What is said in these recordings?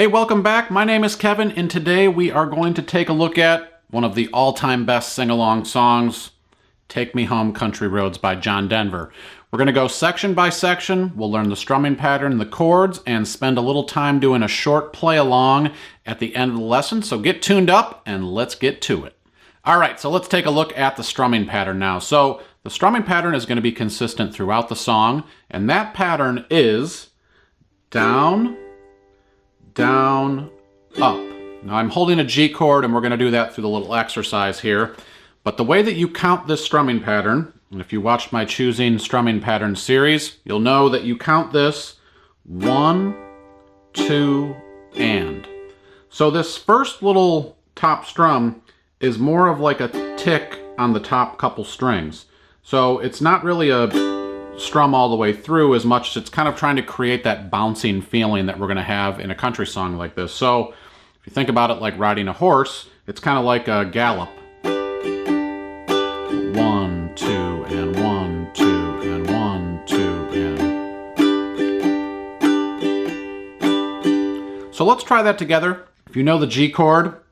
Hey, welcome back. My name is Kevin, and today we are going to take a look at one of the all-time best sing-along songs, Take Me Home, Country Roads by John Denver. We're going to go section by section. We'll learn the strumming pattern, the chords, and spend a little time doing a short play-along at the end of the lesson. So get tuned up, and let's get to it. All right, so let's take a look at the strumming pattern now. So the strumming pattern is going to be consistent throughout the song, and that pattern is down, down, up. Now I'm holding a G chord, and we're going to do that through the little exercise here. But the way that you count this strumming pattern, and if you watched my Choosing Strumming Pattern series, you'll know that you count this 1, 2, and. So this first little top strum is more of like a tick on the top couple strings. So it's not really a strum all the way through as much as it's kind of trying to create that bouncing feeling that we're going to have in a country song like this. So if you think about it like riding a horse, it's kind of like a gallop. 1, 2, and 1, 2, and 1, 2, and. So let's try that together. If you know the G chord, we're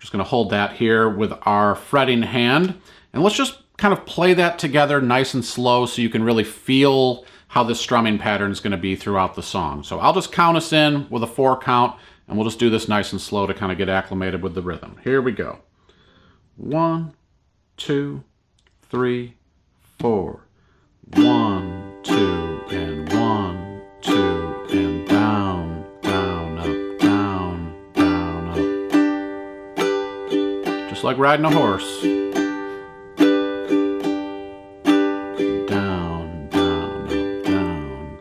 just going to hold that here with our fretting hand, and let's just kind of play that together nice and slow so you can really feel how this strumming pattern is going to be throughout the song. So I'll just count us in with a 4 count, and we'll just do this nice and slow to kind of get acclimated with the rhythm. Here we go. 1, 2, 3, 4. 1, 2, and 1, 2, and down, down, up, down, down, up. Just like riding a horse. Down, down, up, down, down.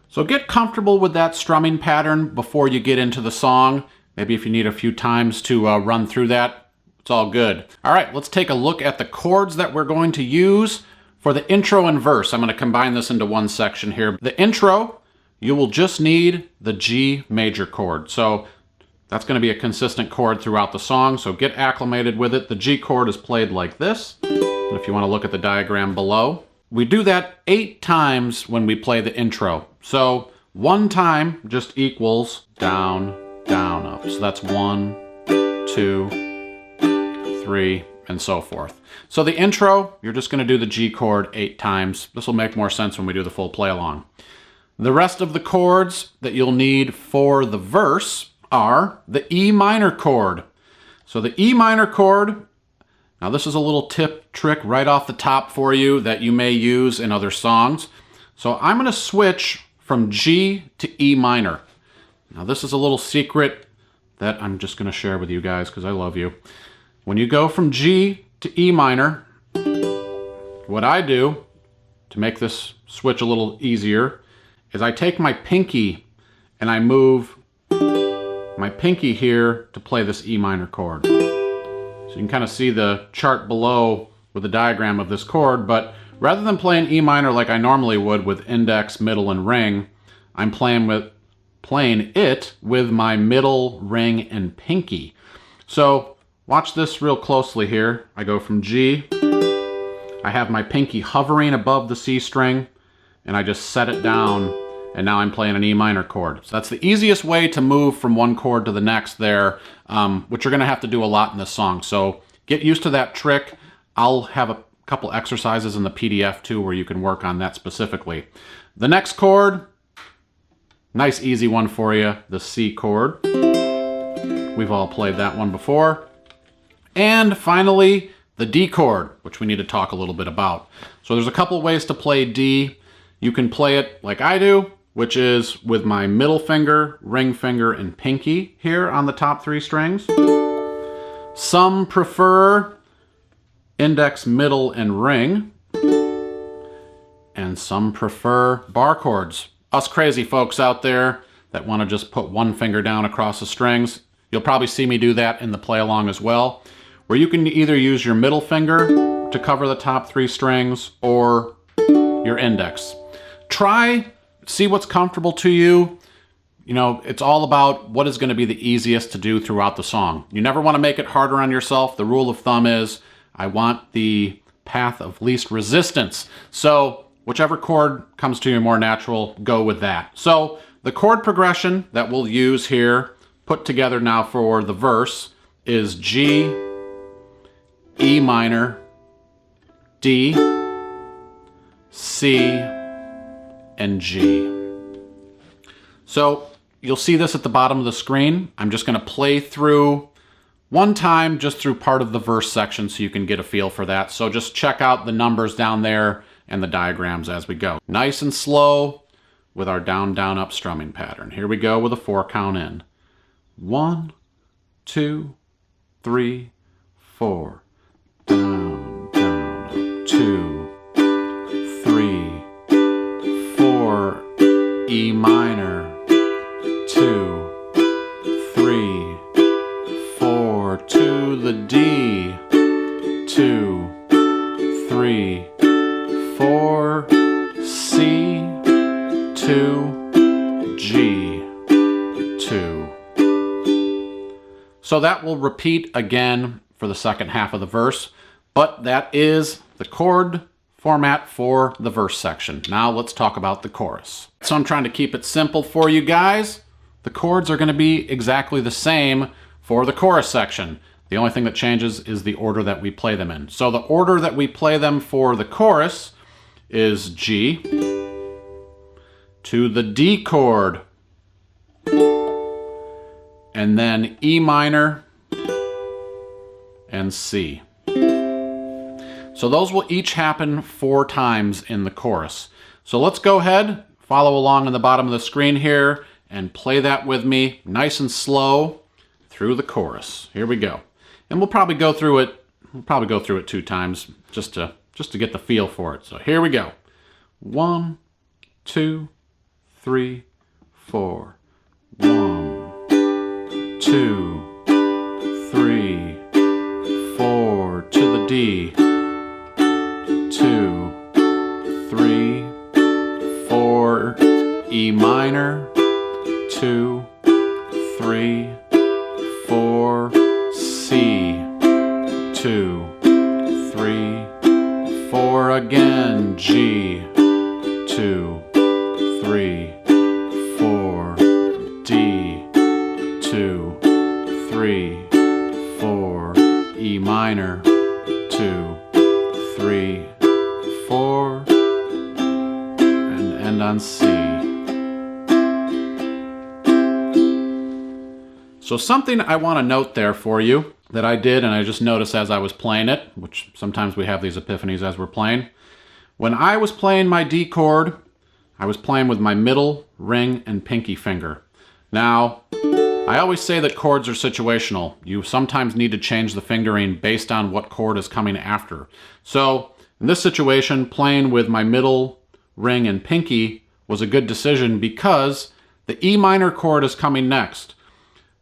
So get comfortable with that strumming pattern before you get into the song. Maybe if you need a few times to run through that, it's all good. All right, let's take a look at the chords that we're going to use for the intro and verse. I'm going to combine this into one section here. The intro, you will just need the G major chord. So that's going to be a consistent chord throughout the song, so get acclimated with it. The G chord is played like this. And if you want to look at the diagram below, we do that 8 times when we play the intro. So 1 time just equals down, down, up. So that's 1, 2, 3, and so forth. So the intro, you're just going to do the G chord 8 times. This will make more sense when we do the full play along. The rest of the chords that you'll need for the verse are the E minor chord. So the E minor chord, now this is a little trick right off the top for you that you may use in other songs. So I'm going to switch from G to E minor. Now this is a little secret that I'm just going to share with you guys because I love you. When you go from G to E minor, what I do to make this switch a little easier is I take my pinky and I move my pinky here to play this E minor chord. So you can kind of see the chart below with the diagram of this chord, but rather than playing E minor like I normally would with index, middle, and ring, I'm playing it with my middle, ring, and pinky. So watch this real closely here. I go from G, I have my pinky hovering above the C string, and I just set it down, and now I'm playing an E minor chord. So that's the easiest way to move from one chord to the next there, which you're going to have to do a lot in this song. So get used to that trick. I'll have a couple exercises in the PDF too where you can work on that specifically. The next chord, nice easy one for you, the C chord. We've all played that one before. And finally, the D chord, which we need to talk a little bit about. So there's a couple ways to play D. You can play it like I do, which is with my middle finger, ring finger, and pinky here on the top 3 strings. Some prefer index, middle, and ring. And some prefer bar chords. Us crazy folks out there that want to just put one finger down across the strings, you'll probably see me do that in the play along as well, where you can either use your middle finger to cover the top 3 strings or your index. Try, see what's comfortable to you. You know, it's all about what is going to be the easiest to do throughout the song. You never want to make it harder on yourself. The rule of thumb is I want the path of least resistance. So whichever chord comes to you more natural, go with that. So the chord progression that we'll use here, put together now for the verse, is G, E minor, D, C, and G. So you'll see this at the bottom of the screen. I'm just going to play through one time just through part of the verse section so you can get a feel for that. So just check out the numbers down there and the diagrams as we go. Nice and slow with our down, down, up strumming pattern. Here we go with a 4 count in. 1, 2, 3, 4. Down, down, up. 2, 3, 4. E minor. 2, 3, 4. To the D. 2, 3, 4. C. 2, G. 2. So that will repeat again for the second half of the verse, but that is the chord format for the verse section. Now let's talk about the chorus. So I'm trying to keep it simple for you guys. The chords are going to be exactly the same for the chorus section. The only thing that changes is the order that we play them in. So the order that we play them for the chorus is G to the D chord, and then E minor and C. So those will each happen 4 times in the chorus. So let's go ahead, follow along on the bottom of the screen here, and play that with me nice and slow through the chorus. Here we go. And we'll probably go through it 2 times just to get the feel for it. So here we go. 1, 2, 3, 4. 1, 2, 3, 4. To the D. 2, 3, 4. E minor. 2, 3, 4. C. 2, 3, 4 again. G. 2, 3, 4. D. 2, 3, 4. E minor. 2, 3, 4. And end on C. So something I want to note there for you that I did, and I just noticed as I was playing it, which sometimes we have these epiphanies as we're playing. When I was playing my D chord, I was playing with my middle, ring, and pinky finger. Now, I always say that chords are situational. You sometimes need to change the fingering based on what chord is coming after. So, in this situation, playing with my middle, ring, and pinky was a good decision because the E minor chord is coming next.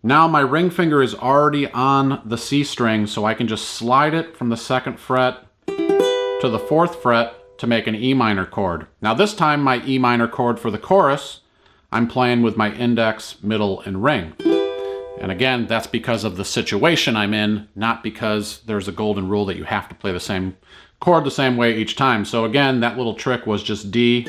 Now my ring finger is already on the C string, so I can just slide it from the 2nd fret to the 4th fret to make an E minor chord. Now this time my E minor chord for the chorus, I'm playing with my index, middle, and ring. And again, that's because of the situation I'm in, not because there's a golden rule that you have to play the same chord the same way each time. So again, that little trick was just D,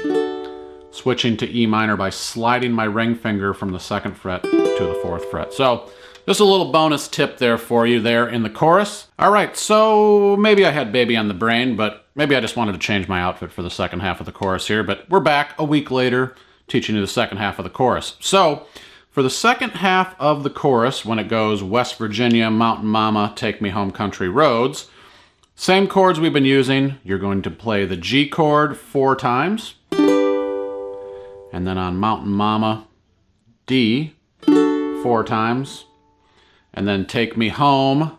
switching to E minor by sliding my ring finger from the 2nd fret to the 4th fret. So just a little bonus tip there for you there in the chorus. All right, so maybe I had baby on the brain, but maybe I just wanted to change my outfit for the second half of the chorus here. But we're back a week later teaching you the second half of the chorus. So for the second half of the chorus, when it goes West Virginia, Mountain Mama, Take Me Home Country Roads, same chords we've been using. You're going to play the G chord 4 times. And then on Mountain Mama, D 4 times. And then Take Me Home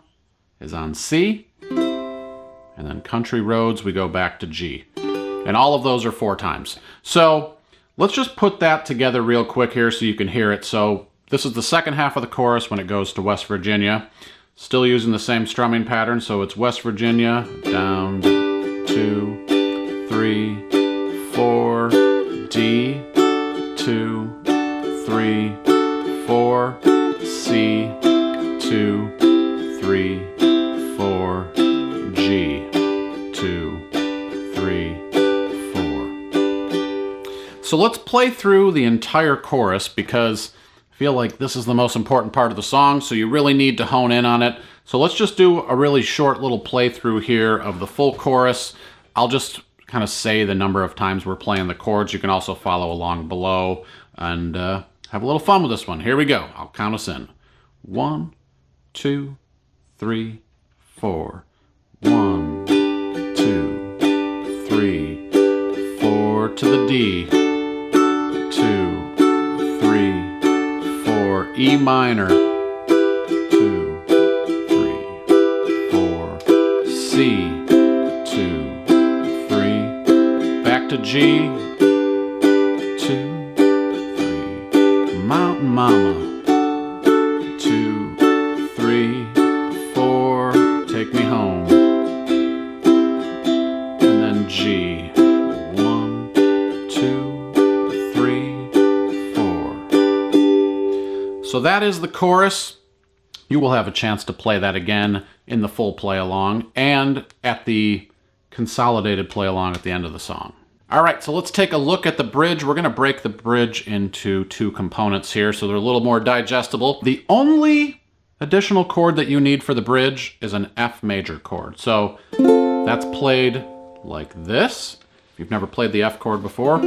is on C. And then Country Roads, we go back to G. And all of those are 4 times. So let's just put that together real quick here so you can hear it. So this is the second half of the chorus when it goes to West Virginia. Still using the same strumming pattern. So it's West Virginia, down, 2, 3, 4, D, 2, 3, 4, C, 2, 3, 4, G, 2, 3, 4. So let's play through the entire chorus because I feel like this is the most important part of the song, so you really need to hone in on it. So let's just do a really short little playthrough here of the full chorus. I'll just kind of say the number of times we're playing the chords. You can also follow along below and have a little fun with this one. Here we go. I'll count us in. 1, 2, 3, 4. 1, 2, 3, 4 to the D. 2, 3, 4, E minor. 2, 3, 4, C. 2, 3, back to G. 2, 3, Mountain Mama. 2, 3, 4, take me home. And then G. 1, 2, 3, 4. So that is the chorus. You will have a chance to play that again in the full play along and at the consolidated play along at the end of the song. All right, so let's take a look at the bridge. We're going to break the bridge into 2 components here so they're a little more digestible. The only additional chord that you need for the bridge is an F major chord. So that's played like this. If you've never played the F chord before,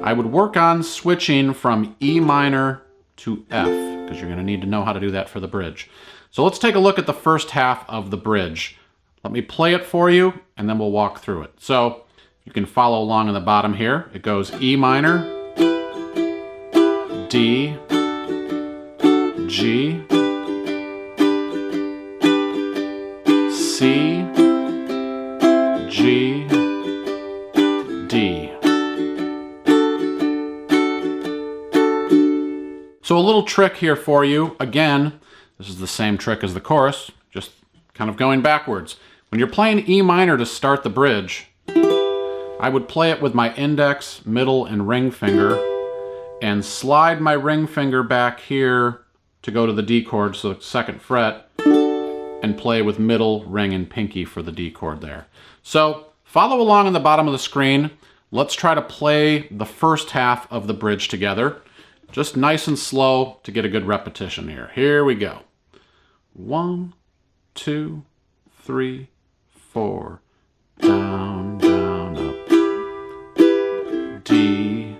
I would work on switching from E minor to F because you're going to need to know how to do that for the bridge. So let's take a look at the first half of the bridge. Let me play it for you and then we'll walk through it. So you can follow along in the bottom here. It goes E minor, D, G, C, G, D. So a little trick here for you. Again, this is the same trick as the chorus, just kind of going backwards. When you're playing E minor to start the bridge, I would play it with my index, middle, and ring finger, and slide my ring finger back here to go to the D chord, so the 2nd fret, and play with middle, ring, and pinky for the D chord there. So follow along on the bottom of the screen. Let's try to play the first half of the bridge together. Just nice and slow to get a good repetition here. Here we go. 1, 2, 3, 4. Down, down, up. D,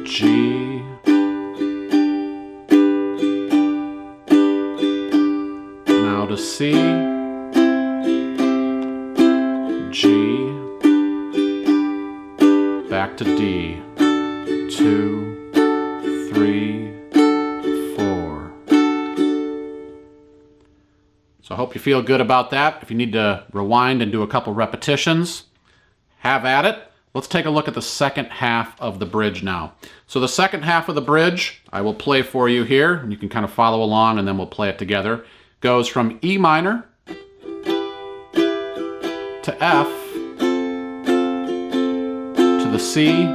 G, now to C, G, back to D. 2, 3, 4. So I hope you feel good about that. If you need to rewind and do a couple repetitions, have at it. Let's take a look at the second half of the bridge now. So the second half of the bridge, I will play for you here, and you can kind of follow along and then we'll play it together. Goes from E minor to F to the C,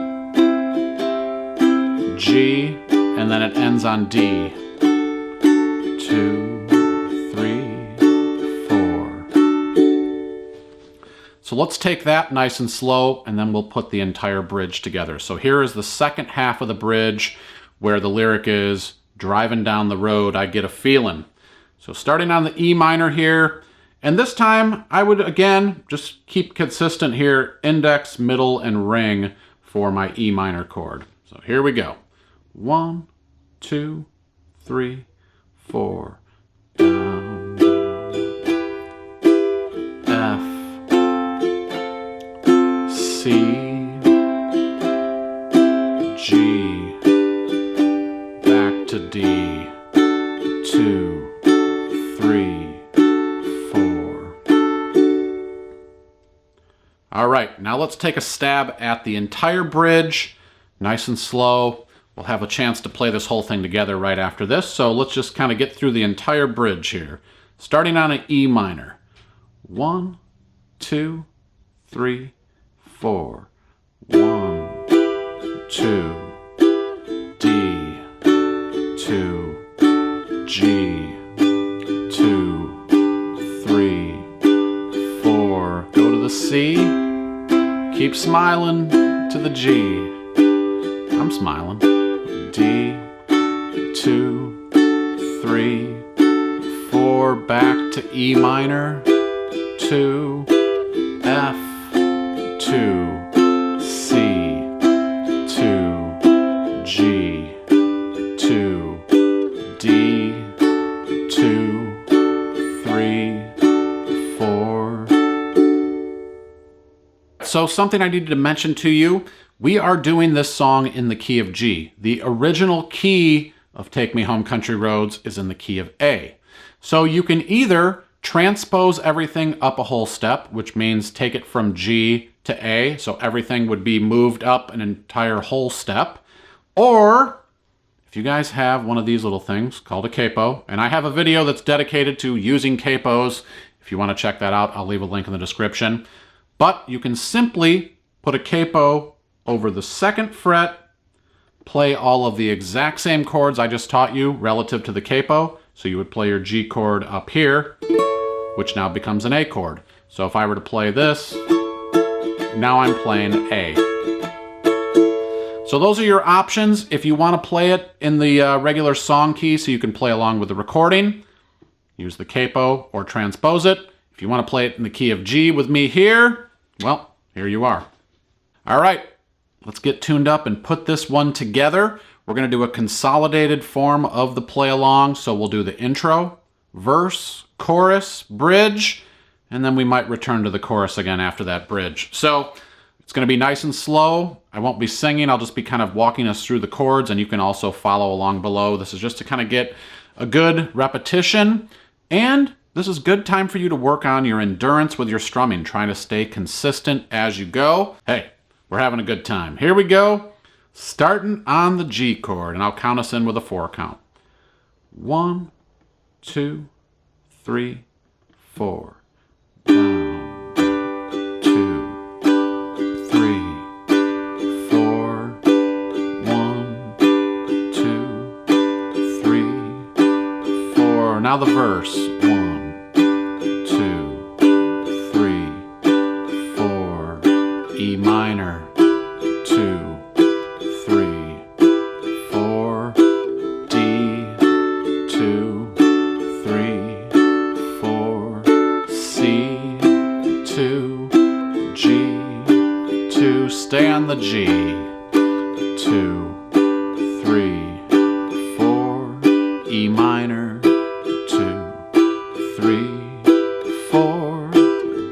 G, and then it ends on D. 2, 3, 4. So let's take that nice and slow and then we'll put the entire bridge together. So here is the second half of the bridge where the lyric is, driving down the road, I get a feeling. So starting on the E minor here, and this time I would again just keep consistent here, index, middle, and ring for my E minor chord. So here we go. 1, 2, 3, 4. Down, down, F, C, G, back to D. 2, 3, 4. All right, now let's take a stab at the entire bridge, nice and slow. We'll have a chance to play this whole thing together right after this, so let's just kind of get through the entire bridge here. Starting on an E minor. 1, 2, 3, 4. 1, 2, D, 2, G, 2, 3, 4. Go to the C. Keep smiling. to the G. I'm smiling. D, 2, 3, 4, back to E minor, 2, F, 2, C, 2, G, 2, D, 2, 3, 4. So something I needed to mention to you, we are doing this song in the key of G. The original key of Take Me Home Country Roads is in the key of A. So you can either transpose everything up a whole step, which means take it from G to A, so everything would be moved up an entire whole step, or if you guys have one of these little things called a capo, and I have a video that's dedicated to using capos. If you want to check that out, I'll leave a link in the description. But you can simply put a capo over the second fret, play all of the exact same chords I just taught you relative to the capo. So you would play your G chord up here, which now becomes an A chord. So if I were to play this, now I'm playing A. So those are your options. If you want to play it in the regular song key so you can play along with the recording, use the capo or transpose it. If you want to play it in the key of G with me here, well, here you are. All right, let's get tuned up and put this one together. We're going to do a consolidated form of the play along. So we'll do the intro, verse, chorus, bridge, and then we might return to the chorus again after that bridge. So it's going to be nice and slow. I won't be singing. I'll just be kind of walking us through the chords, and you can also follow along below. This is just to kind of get a good repetition, and this is good time for you to work on your endurance with your strumming, trying to stay consistent as you go. Hey, we're having a good time. Here we go. Starting on the G chord, and I'll count us in with a 4 count. 1, 2, 3, 4. Down, 2, 3, 4. 1, 2, 3, 4. Now the verse. 1, 2, 3, 4. E minor. 2, 3, 4, D, 2, 3, 4, C, 2, G, 2, stay on the G, 2, 3, 4, E minor, 2, 3, 4,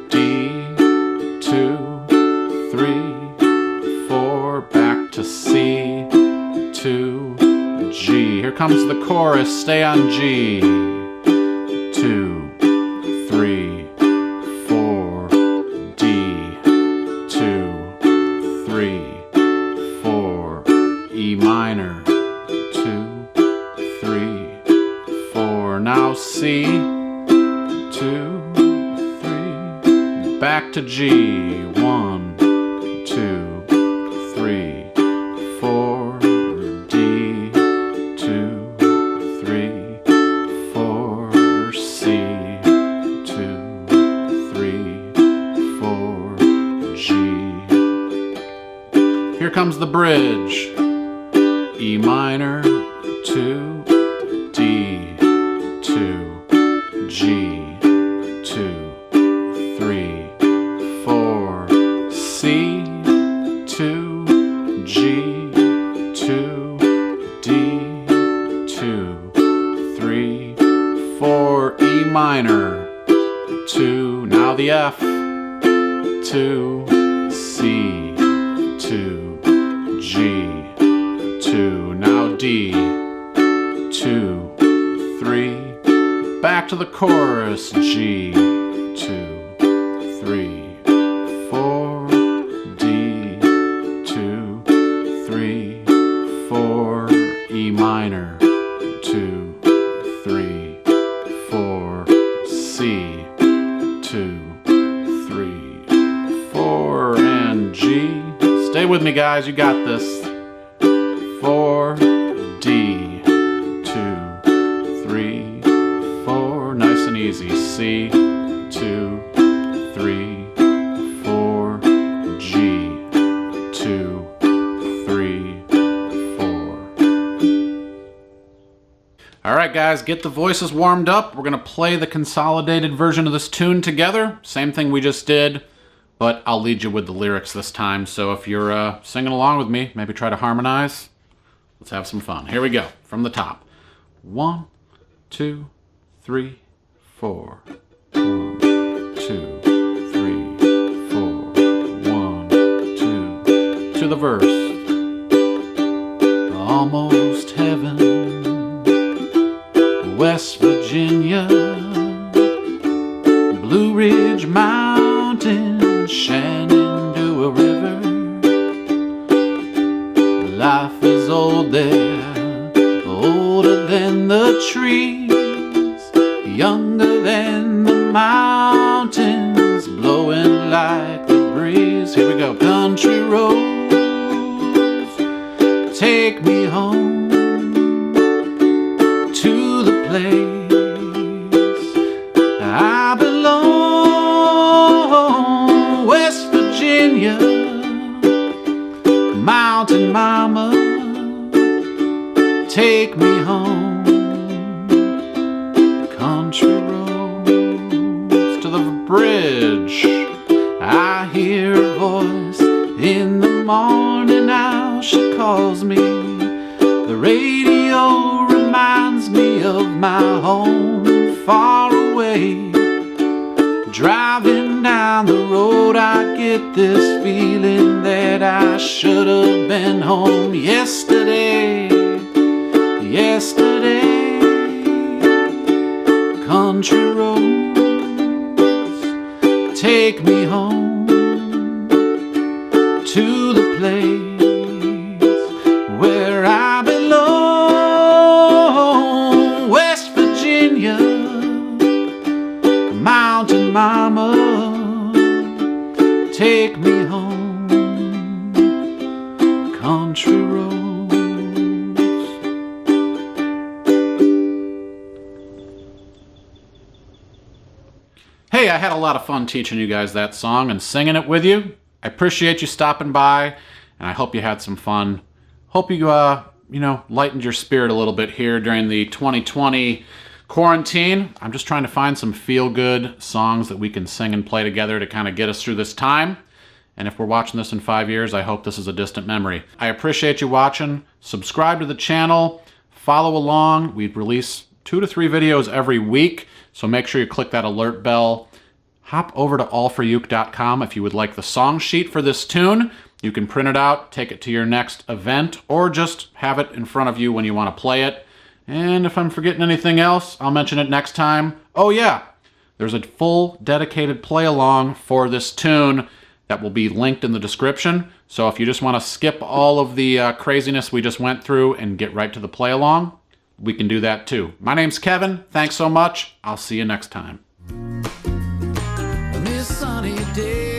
D, 2, 3, 4, back to C, 2, G. Here comes the chorus, stay on G. 2, 3, 4, D, 2, 3, 4, E minor, 2, 3, 4. Now C, 2, 3, back to G. 1, 2, 3, 4, D, 2, 3, 4, C, 2, 3, 4, G. Here comes the bridge. E minor, 2, D, 2, G, 2, 3, 4, C, 2, G, 2, D, 2, 3, 4, E minor, 2, now the F, 2, C, 2, G, 2, now D, 2, 3, back to the chorus, G, 2, 3, 4, D, 2, 3, 4, E minor, 2, 3, 4, C, 2, 3, 4, and G. Stay with me, guys, you got this. 4, D, 2, 3, 4, nice and easy. C, 2, 3, 4, G, 2, right, guys, get the voices warmed up. We're going to play the consolidated version of this tune together. Same thing we just did, but I'll lead you with the lyrics this time. So if you're singing along with me, maybe try to harmonize. Let's have some fun. Here we go, from the top. 1, 2, 3, 4. 1, 2, 3, 4. 1, 2. To the verse. Almost heaven, West Virginia, Blue Ridge Mountain, Shenandoah River. Life is old there, older than the trees, younger than the mountains, blowing like the breeze. Here we go. Country roads take me home to the place I belong. West Virginia, mountain mama, take me home. Country roads to the bridge. I hear a voice in the morning now, she calls me. The radio reminds me of my home far away. Driving down the road, I get this feeling that I should have been home yesterday. Yesterday, country roads take me home to the place where I belong. West Virginia, mountain mama, take me home. Country roads. Hey, I had a lot of fun teaching you guys that song and singing it with you. I appreciate you stopping by, and I hope you had some fun. Hope you, lightened your spirit a little bit here during the 2020 quarantine. I'm just trying to find some feel-good songs that we can sing and play together to kind of get us through this time. And if we're watching this in 5 years, I hope this is a distant memory. I appreciate you watching. Subscribe to the channel. Follow along. We release 2 to 3 videos every week, so make sure you click that alert bell. Hop over to allforuke.com if you would like the song sheet for this tune. You can print it out, take it to your next event, or just have it in front of you when you want to play it. And if I'm forgetting anything else, I'll mention it next time. Oh yeah, there's a full dedicated play along for this tune that will be linked in the description. So if you just want to skip all of the craziness we just went through and get right to the play along, we can do that too. My name's Kevin. Thanks so much. I'll see you next time. This sunny day